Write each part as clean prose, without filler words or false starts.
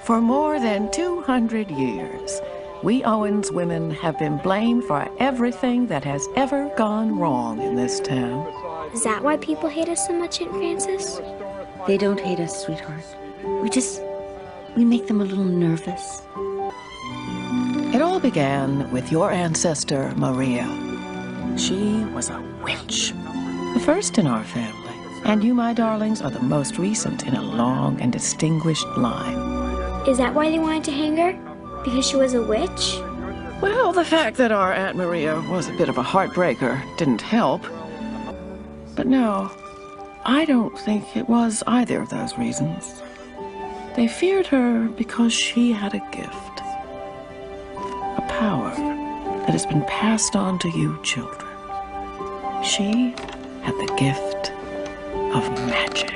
For more than 200 years, we Owens women have been blamed for everything that has ever gone wrong in this town. Is that why people hate us so much, Aunt Frances? They don't hate us, sweetheart. We make them a little nervous. It all began with your ancestor, Maria. She was a witch, the first in our family. And you, my darlings, are the most recent in a long and distinguished line. Is that why they wanted to hang her? Because she was a witch? Well, the fact that our Aunt Maria was a bit of a heartbreaker didn't help. But no, I don't think it was either of those reasons. They feared her because she had a gift. A power that has been passed on to you children. She had the gift of magic.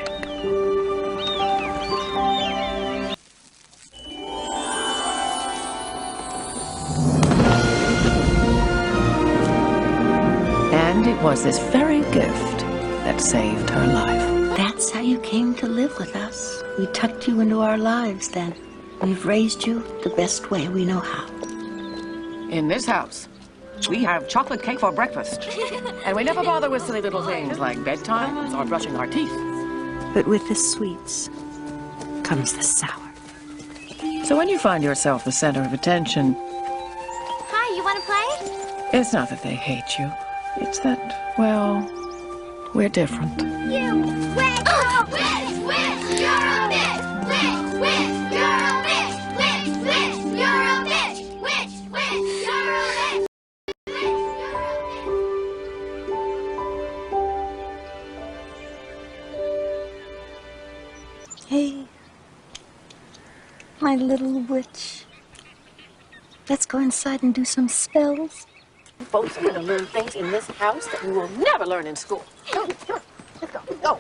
And it was this very gift that saved her life. That's how you came to live with us. We tucked you into our lives then. We've raised you the best way we know how. In this house, we have chocolate cake for breakfast. And we never bother with silly little things like bedtimes or brushing our teeth. But with the sweets comes the sour. So when you find yourself the center of attention, Hi, you want to play? it's not that they hate you. It's that, well, we're different. You win! Oh, win! Win! You're a bitch! Win! Win! You're a bitch! Win! Win! You're a bitch! Win! Win! You're a bitch! Hey, my little witch. Let's go inside and do some spells. Folks are going to learn things in this house that you will never learn in school. Come on, let's go. Go.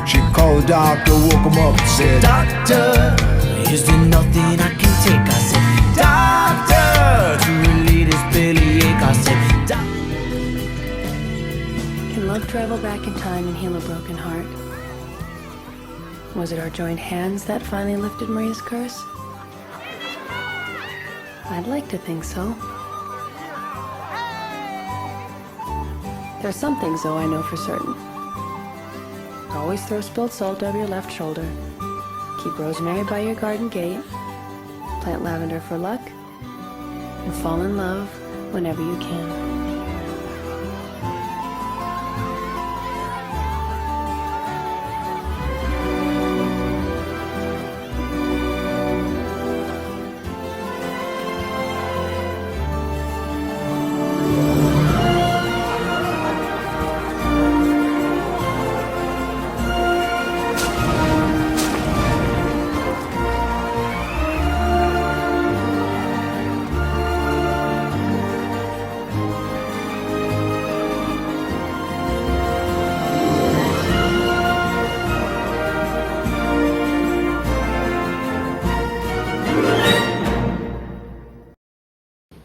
She called the doctor, woke him up and said, Doctor, is there nothing I can take? I said, Doctor, to relieve this bellyache. I said, Can love travel back in time and heal a broken heart? Was it our joined hands that finally lifted Maria's curse? I'd like to think so. There's some things, though, I know for certain. Always throw spilled salt over your left shoulder. Keep rosemary by your garden gate. Plant lavender for luck. And fall in love whenever you can.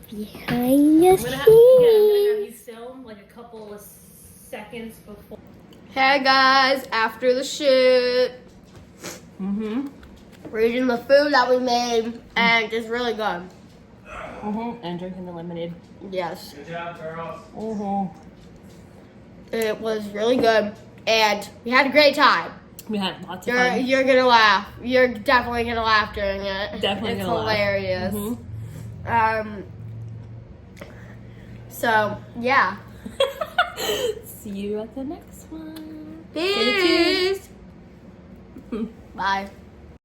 Behind the I'm gonna have you film like a couple of seconds before. Hey guys, after the shoot, we're eating the food that we made, and it's really good. And drinking the lemonade. Yes, Good job, girls. it was really good, and we had a great time. We had lots of fun. You're gonna laugh. You're definitely gonna laugh during it. Definitely it's gonna laugh. hilarious. So yeah. See you at the next one. Peace. Bye.